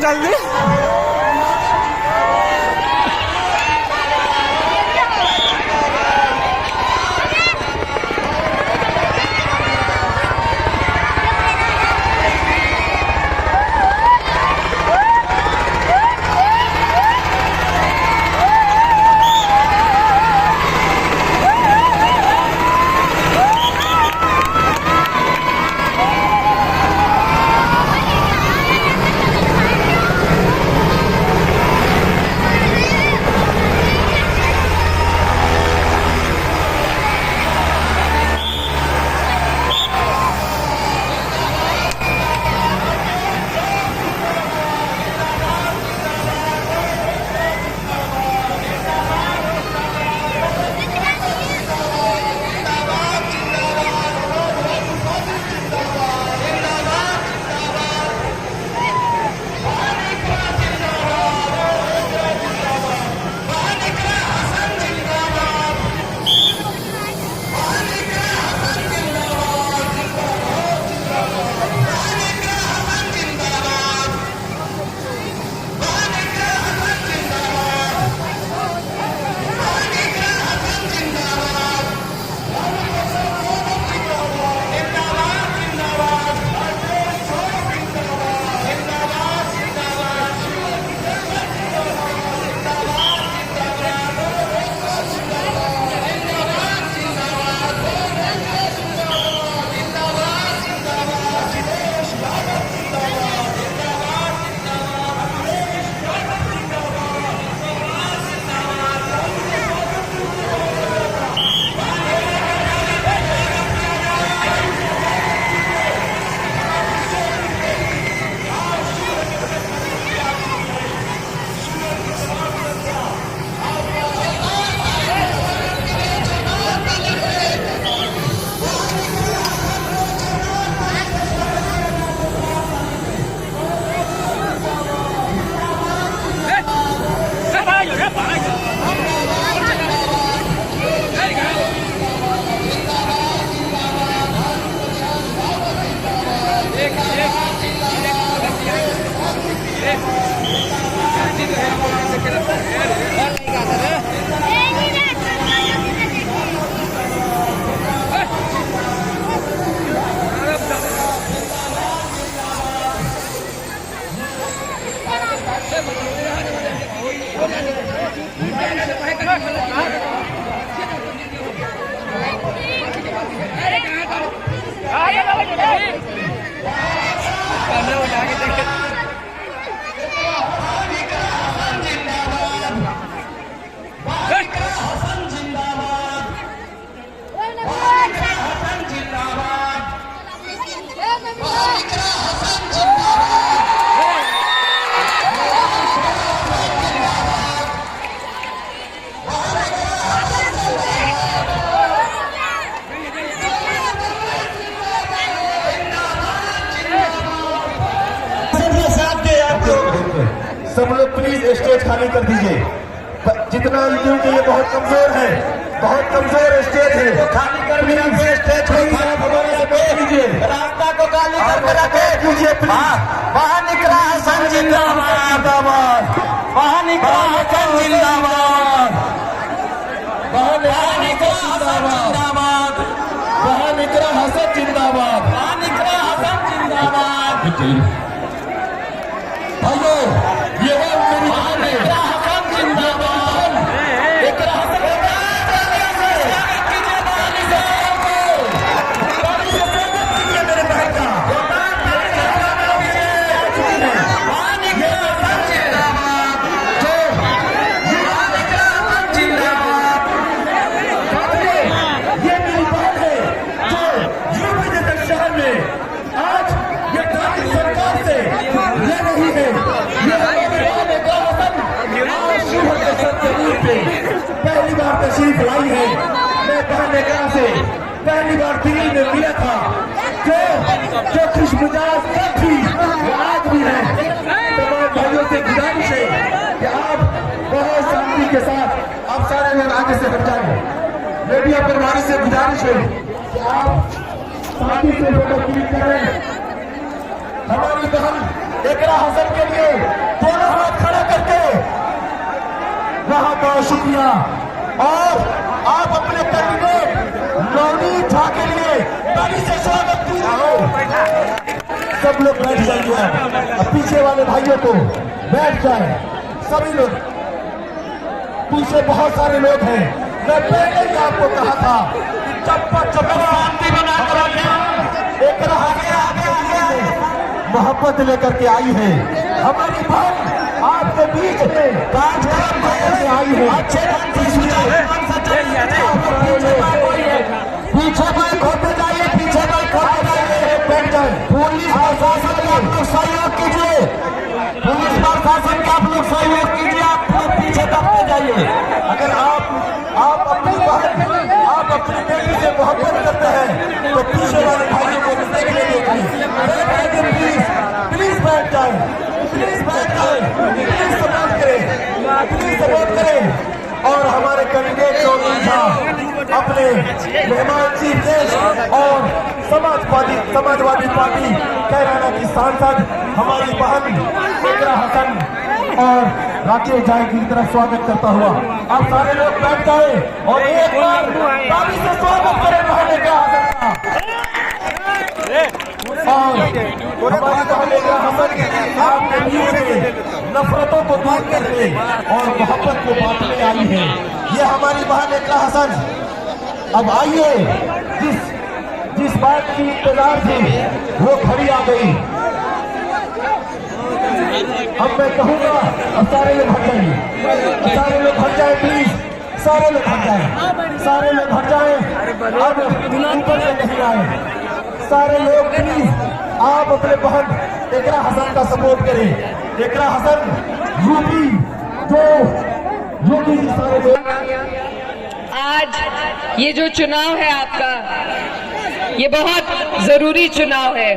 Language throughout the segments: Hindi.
जल्दी। सब लोग प्लीज स्टेज खाली कर दीजिए, जितना क्योंकि ये बहुत कमजोर है, बहुत कमजोर स्टेज है। तो खाली कर दीजिए स्टेज को, हमारे से बैठ लीजिए, रास्ता को खाली करके रखे कीजिए प्लीज। वहाँ निकला हसन जिंदाबाद, वहाँ निकला हसन जिंदाबाद, वहाँ निकला हसन जिंदाबाद, वहाँ निकला हसन जिंदाबाद, वहाँ निकला हसन जिंदाबाद। भाइयों ये बात मेरी जान है, हसन जिंदाबाद, मेरे भाई का ये मेरी बात है जो यूपी जैसे शहर में आज ये कांग्रेस सरकार से लड़ रही है। पहली बार तशरीफ लाई है, मैं बहनेगा से पहली बार दिल्ली में मिला था, जो खुशमिजाज तब थी वो आज भी है। तमाम भाइयों से गुजारिश है कि आप बहुत शांति के साथ आप सारे लोग आगे से हट जाएं। मीडिया प्रभारी से गुजारिश है कि आप शांति से फोटो क्लिक करें। हमारी बहन एकरा हसन के लिए दोनों हाथ खड़ा करके बहुत बहुत शुक्रिया। और आप अपने कैंडिडेट नवनीत झा के लिए ताली से स्वागत कीजिए। सब लोग बैठ जाइए, अब पीछे वाले भाइयों को बैठ जाए, सभी लोग। पीछे बहुत सारे लोग हैं, मैं पहले ही आपको कहा था कि चप्पा चप्पा शांति बना कर एक मोहब्बत लेकर के आई है हमारी बहन आपके बीच में कार्यक्रम से आई है। अच्छे पीछे बैक होते जाइए, पीछे बैक होते जाइए, बैठ जाए। पुलिस प्रशासन का आप लोग सहयोग कीजिए, पुलिस प्रशासन का आप लोग सहयोग कीजिए, आप लोग पीछे दबते जाइए। अगर आप अपनी बहन आप अपनी बेटी से मोहब्बत करते हैं तो पीछे वाले भाइयों को देख लीजिए, प्लीज बैठ जाए, प्लीज बैठ जाए, प्लीज सपोर्ट करें, प्लीज सपोर्ट करें। और हमारे कैंडिडेट नवनीत झा अपने मेहमान चीफ गेस्ट और समाजवादी पार्टी कैराना की सांसद हमारी बहन एकरा हसन और राकेश झाई की तरफ स्वागत करता हुआ आप सारे लोग बैठ जाए और एक बार ताली से स्वागत करें बहन एकरा हसन का। और हमारी बहन एकरा हसन आपके बीच में नफरतों को दूर करने और मोहब्बत को बांटने आई है। ये हमारी बहन एकरा हसन अब आइए, जिस बात की इंतजार थी वो खड़ी आ गई। अब मैं कहूंगा अब सारे लोग हट जाइए, सारे लोग हट जाए प्लीज, सारे लोग हट जाए, सारे लोग हट जाए। अब ऊपर से नहीं आए, सारे लोग प्लीज आप अपने बहन एकरा हसन का सपोर्ट करें। एकरा हसन यूपी की सारे लोग। आज ये जो चुनाव है आपका, ये बहुत जरूरी चुनाव है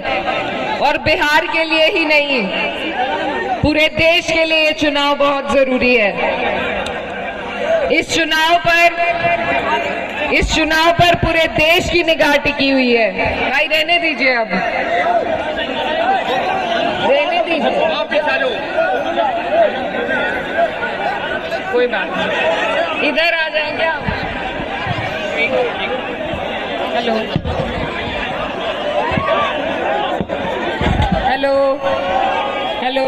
और बिहार के लिए ही नहीं, पूरे देश के लिए ये चुनाव बहुत जरूरी है। इस चुनाव पर पूरे देश की निगाह टिकी हुई है। भाई रहने दीजिए, अब रहने दीजिए, कोई बात नहीं, इधर आ जाएंगे आप। हेलो हेलो हेलो,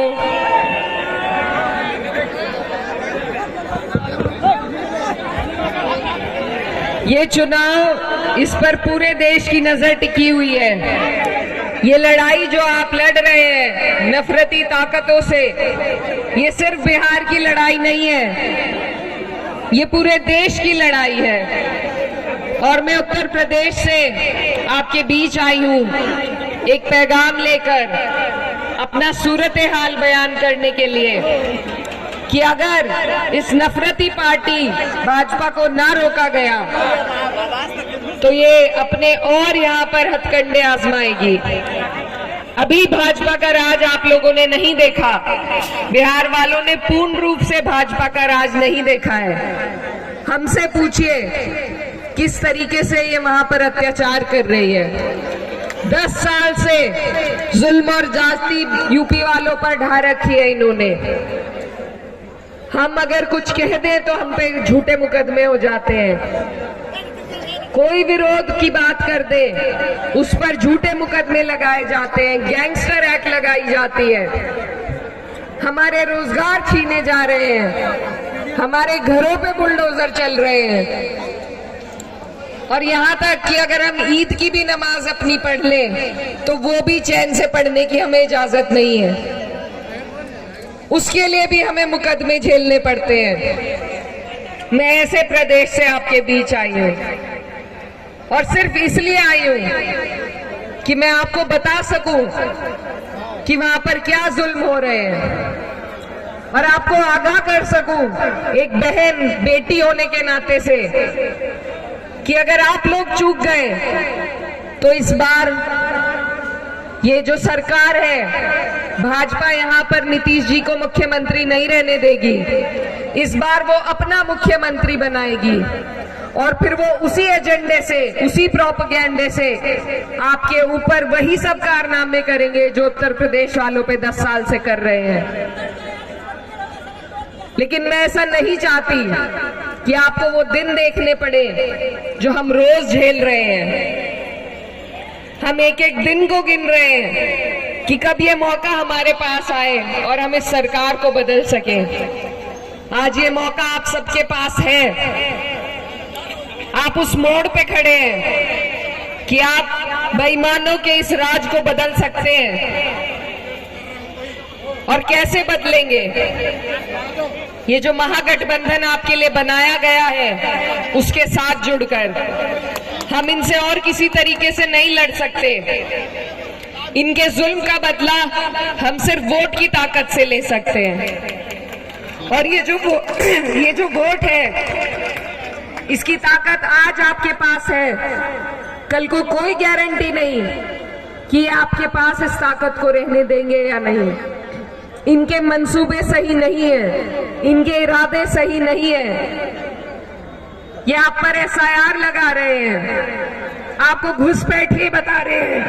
ये चुनाव, इस पर पूरे देश की नजर टिकी हुई है। ये लड़ाई जो आप लड़ रहे हैं नफरती ताकतों से, ये सिर्फ बिहार की लड़ाई नहीं है, ये पूरे देश की लड़ाई है। और मैं उत्तर प्रदेश से आपके बीच आई हूँ एक पैगाम लेकर, अपना सूरत हाल बयान करने के लिए कि अगर इस नफरती पार्टी भाजपा को ना रोका गया तो ये अपने और यहाँ पर हथकंडे आजमाएगी। अभी भाजपा का राज आप लोगों ने नहीं देखा, बिहार वालों ने पूर्ण रूप से भाजपा का राज नहीं देखा है। हमसे पूछिए किस तरीके से ये वहां पर अत्याचार कर रही है। 10 साल से जुल्म और जाति यूपी वालों पर ढा रखी है इन्होंने। हम अगर कुछ कह दें तो हम पे झूठे मुकदमे हो जाते हैं, कोई विरोध की बात कर दे उस पर झूठे मुकदमे लगाए जाते हैं, गैंगस्टर एक्ट लगाई जाती है, हमारे रोजगार छीने जा रहे हैं, हमारे घरों पे बुलडोजर चल रहे हैं। और यहाँ तक कि अगर हम ईद की भी नमाज अपनी पढ़ लें तो वो भी चैन से पढ़ने की हमें इजाजत नहीं है, उसके लिए भी हमें मुकदमे झेलने पड़ते हैं। मैं ऐसे प्रदेश से आपके बीच आई हूँ और सिर्फ इसलिए आई हूँ कि मैं आपको बता सकूं कि वहां पर क्या जुल्म हो रहे हैं और आपको आगाह कर सकूं एक बहन बेटी होने के नाते से कि अगर आप लोग चूक गए तो इस बार ये जो सरकार है भाजपा यहाँ पर नीतीश जी को मुख्यमंत्री नहीं रहने देगी, इस बार वो अपना मुख्यमंत्री बनाएगी और फिर वो उसी एजेंडे से, उसी प्रोपेगेंडे से आपके ऊपर वही सब कारनामे करेंगे जो उत्तर प्रदेश वालों पे 10 साल से कर रहे हैं। लेकिन मैं ऐसा नहीं चाहती कि आपको वो दिन देखने पड़े जो हम रोज झेल रहे हैं। हम एक एक दिन को गिन रहे हैं कि कब ये मौका हमारे पास आए और हम इस सरकार को बदल सके। आज ये मौका आप सबके पास है। आप उस मोड़ पे खड़े हैं कि आप बेईमानों के इस राज को बदल सकते हैं। और कैसे बदलेंगे? ये जो महागठबंधन आपके लिए बनाया गया है उसके साथ जुड़कर हम इनसे और किसी तरीके से नहीं लड़ सकते। इनके जुल्म का बदला हम सिर्फ वोट की ताकत से ले सकते हैं। और ये जो वोट है इसकी ताकत आज आपके पास है, कल को कोई गारंटी नहीं कि आपके पास इस ताकत को रहने देंगे या नहीं। इनके मंसूबे सही नहीं है, इनके इरादे सही नहीं है। ये आप पर एफआईआर लगा रहे हैं, आपको घुसपैठिए बता रहे हैं।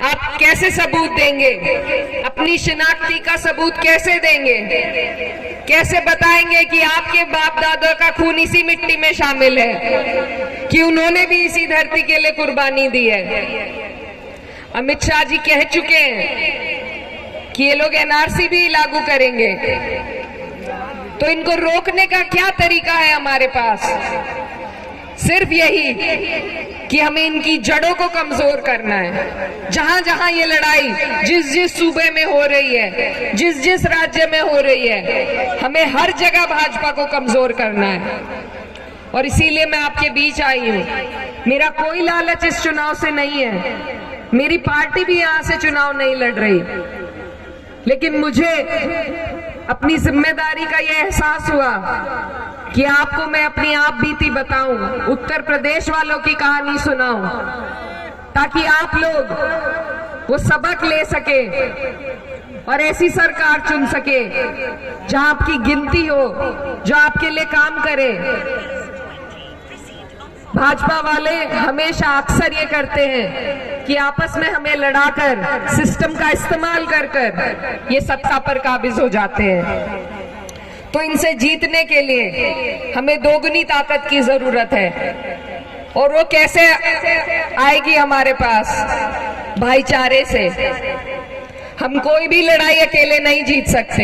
आप कैसे सबूत देंगे? अपनी शिनाख्ती का सबूत कैसे देंगे? कैसे बताएंगे कि आपके बाप दादा का खून इसी मिट्टी में शामिल है, कि उन्होंने भी इसी धरती के लिए कुर्बानी दी है? अमित शाह जी कह चुके हैं कि ये लोग एनआरसी भी लागू करेंगे। तो इनको रोकने का क्या तरीका है हमारे पास? सिर्फ यही कि हमें इनकी जड़ों को कमजोर करना है। जहां जहां ये लड़ाई जिस जिस सूबे में हो रही है, जिस जिस राज्य में हो रही है, हमें हर जगह भाजपा को कमजोर करना है। और इसीलिए मैं आपके बीच आई हूं। मेरा कोई लालच इस चुनाव से नहीं है, मेरी पार्टी भी यहां से चुनाव नहीं लड़ रही, लेकिन मुझे अपनी जिम्मेदारी का यह एहसास हुआ कि आपको मैं अपनी आप बीती बताऊं, उत्तर प्रदेश वालों की कहानी सुनाऊं, ताकि आप लोग वो सबक ले सके और ऐसी सरकार चुन सके जहां आपकी गिनती हो, जो आपके लिए काम करे। भाजपा वाले हमेशा अक्सर ये करते हैं कि आपस में हमें लड़ाकर, सिस्टम का इस्तेमाल कर कर ये सत्ता पर काबिज हो जाते हैं। तो इनसे जीतने के लिए हमें दोगुनी ताकत की जरूरत है। और वो कैसे आएगी हमारे पास? भाईचारे से। हम कोई भी लड़ाई अकेले नहीं जीत सकते।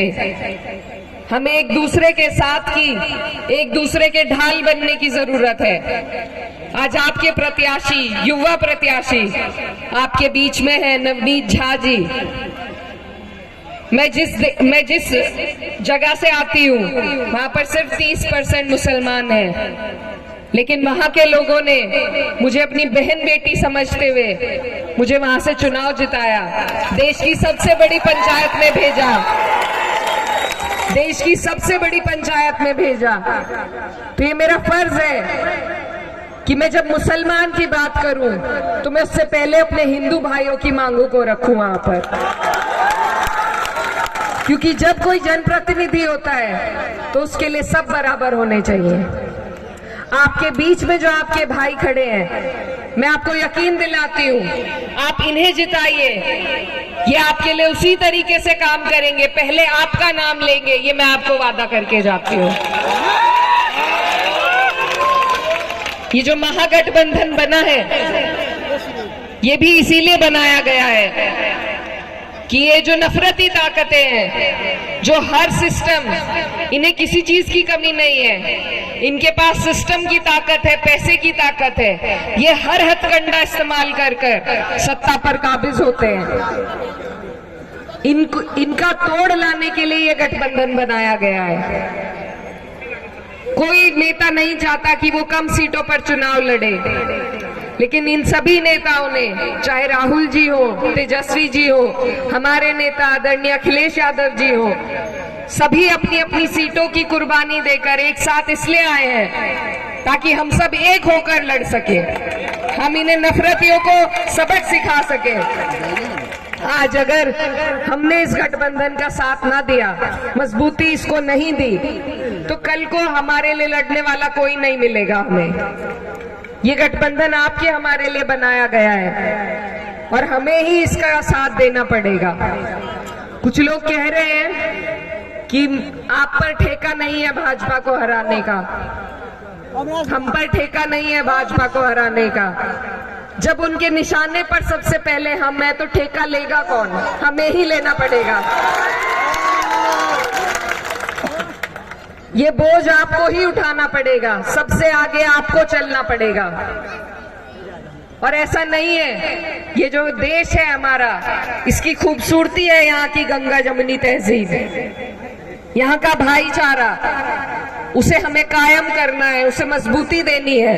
हमें एक दूसरे के साथ की, एक दूसरे के ढाल बनने की जरूरत है। आज आपके प्रत्याशी, युवा प्रत्याशी आपके बीच में है, नवनीत झा जी। मैं जिस जगह से आती हूँ वहां पर सिर्फ 30% मुसलमान हैं, लेकिन वहां के लोगों ने मुझे अपनी बहन बेटी समझते हुए मुझे वहां से चुनाव जिताया, देश की सबसे बड़ी पंचायत में भेजा, देश की सबसे बड़ी पंचायत में भेजा। तो ये मेरा फर्ज है कि मैं जब मुसलमान की बात करूं तो मैं उससे पहले अपने हिंदू भाइयों की मांगों को रखूं वहां पर, क्योंकि जब कोई जनप्रतिनिधि होता है तो उसके लिए सब बराबर होने चाहिए। आपके बीच में जो आपके भाई खड़े हैं, मैं आपको यकीन दिलाती हूँ, आप इन्हें जिताइए, ये आपके लिए उसी तरीके से काम करेंगे, पहले आपका नाम लेंगे, ये मैं आपको वादा करके जाती हूँ। ये जो महागठबंधन बना है ये भी इसीलिए बनाया गया है कि ये जो नफरती ताकतें हैं, जो हर सिस्टम, इन्हें किसी चीज की कमी नहीं है, इनके पास सिस्टम की ताकत है, पैसे की ताकत है, ये हर हथकंडा इस्तेमाल कर कर सत्ता पर काबिज होते हैं। इनका तोड़ लाने के लिए ये गठबंधन बनाया गया है। कोई नेता नहीं चाहता कि वो कम सीटों पर चुनाव लड़े, लेकिन इन सभी नेताओं ने, चाहे राहुल जी हो, तेजस्वी जी हो, हमारे नेता आदरणीय अखिलेश यादव जी हो, सभी अपनी अपनी सीटों की कुर्बानी देकर एक साथ इसलिए आए हैं ताकि हम सब एक होकर लड़ सके, हम इन्हें नफरतियों को सबक सिखा सके। आज अगर हमने इस गठबंधन का साथ ना दिया, मजबूती इसको नहीं दी, तो कल को हमारे लिए लड़ने वाला कोई नहीं मिलेगा हमें। ये गठबंधन आपके हमारे लिए बनाया गया है और हमें ही इसका साथ देना पड़ेगा। कुछ लोग कह रहे हैं कि आप पर ठेका नहीं है भाजपा को हराने का, हम पर ठेका नहीं है भाजपा को हराने का। जब उनके निशाने पर सबसे पहले हम हैं तो ठेका लेगा कौन? हमें ही लेना पड़ेगा। ये बोझ आपको ही उठाना पड़ेगा, सबसे आगे आपको चलना पड़ेगा। और ऐसा नहीं है, ये जो देश है हमारा, इसकी खूबसूरती है यहाँ की गंगा जमुनी तहजीब, यहाँ का भाईचारा, उसे हमें कायम करना है, उसे मजबूती देनी है।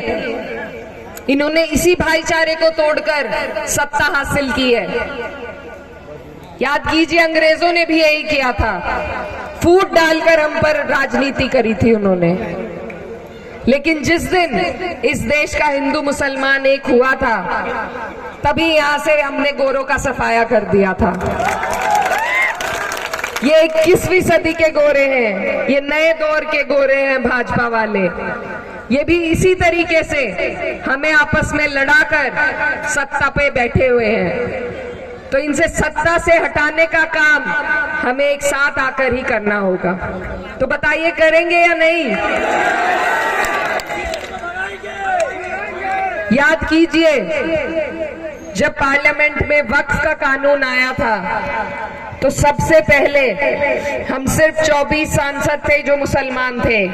इन्होंने इसी भाईचारे को तोड़कर सत्ता हासिल की है। याद कीजिए, अंग्रेजों ने भी यही किया था, फूट डालकर हम पर राजनीति करी थी उन्होंने। लेकिन जिस दिन इस देश का हिंदू मुसलमान एक हुआ था, तभी यहां से हमने गोरों का सफाया कर दिया था। ये 21वीं सदी के गोरे हैं, ये नए दौर के गोरे हैं भाजपा वाले। ये भी इसी तरीके से हमें आपस में लड़ाकर सत्ता पे बैठे हुए हैं। तो इनसे सत्ता से हटाने का काम हमें एक साथ आकर ही करना होगा। तो बताइए, करेंगे या नहीं? याद कीजिए, जब पार्लियामेंट में वक्फ का कानून आया था तो सबसे पहले हम सिर्फ 24 सांसद थे जो मुसलमान थे,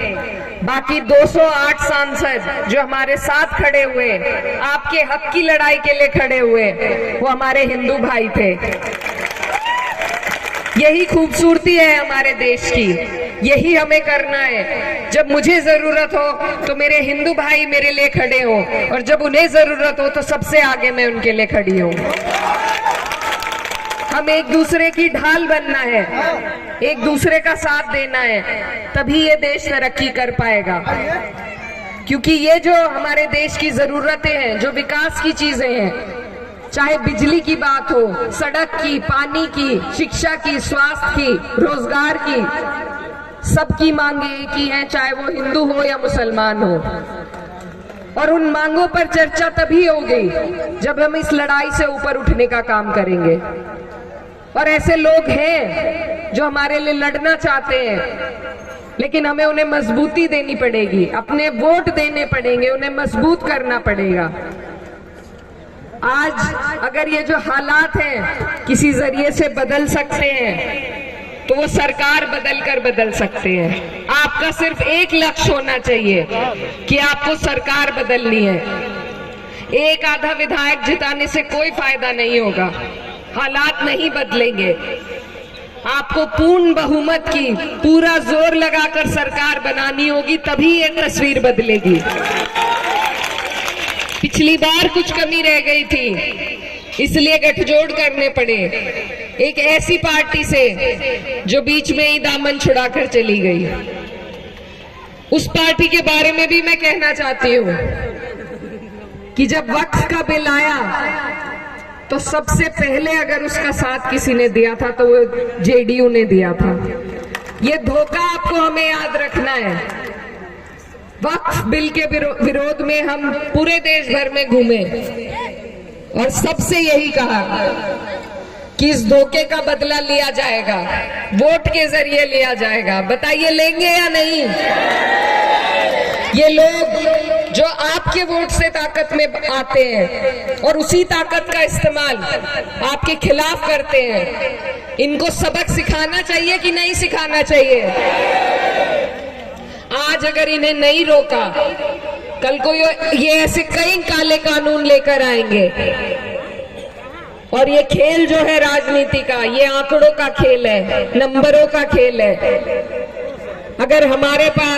बाकी 208 सांसद जो हमारे साथ खड़े हुए, आपके हक की लड़ाई के लिए खड़े हुए, वो हमारे हिंदू भाई थे। यही खूबसूरती है हमारे देश की, यही हमें करना है। जब मुझे जरूरत हो तो मेरे हिंदू भाई मेरे लिए खड़े हो, और जब उन्हें जरूरत हो तो सबसे आगे मैं उनके लिए खड़ी हूँ। हम एक दूसरे की ढाल बनना है, एक दूसरे का साथ देना है, तभी ये देश तरक्की कर पाएगा। क्योंकि ये जो हमारे देश की जरूरतें हैं, जो विकास की चीजें हैं, चाहे बिजली की बात हो, सड़क की, पानी की, शिक्षा की, स्वास्थ्य की, रोजगार की, सबकी मांगे एक ही है, चाहे वो हिंदू हो या मुसलमान हो। और उन मांगों पर चर्चा तभी होगी जब हम इस लड़ाई से ऊपर उठने का काम करेंगे। और ऐसे लोग हैं जो हमारे लिए लड़ना चाहते हैं, लेकिन हमें उन्हें मजबूती देनी पड़ेगी, अपने वोट देने पड़ेंगे, उन्हें मजबूत करना पड़ेगा। आज अगर ये जो हालात हैं किसी जरिए से बदल सकते हैं, तो वो सरकार बदल सकते हैं। आपका सिर्फ एक लक्ष्य होना चाहिए कि आपको सरकार बदलनी है। एक आधा विधायक जिताने से कोई फायदा नहीं होगा, हालात नहीं बदलेंगे। आपको पूर्ण बहुमत की पूरा जोर लगाकर सरकार बनानी होगी, तभी ये तस्वीर बदलेगी। पिछली बार कुछ कमी रह गई थी, इसलिए गठजोड़ करने पड़े एक ऐसी पार्टी से जो बीच में ही दामन छुड़ाकर चली गई। उस पार्टी के बारे में भी मैं कहना चाहती हूँ कि जब वक्फ का बिल आया तो सबसे पहले अगर उसका साथ किसी ने दिया था तो वो जेडीयू ने दिया था। ये धोखा आपको हमें याद रखना है। वक्फ बिल के विरोध में हम पूरे देश भर में घूमे और सबसे यही कहा कि इस धोखे का बदला लिया जाएगा, वोट के जरिए लिया जाएगा। बताइए, लेंगे या नहीं? ये लोग जो आपके वोट से ताकत में आते हैं और उसी ताकत का इस्तेमाल आपके खिलाफ करते हैं, इनको सबक सिखाना चाहिए कि नहीं सिखाना चाहिए? आज अगर इन्हें नहीं रोका, कल को ये ऐसे कई काले कानून लेकर आएंगे। और ये खेल जो है राजनीति का, ये आंकड़ों का खेल है, नंबरों का खेल है। अगर हमारे पास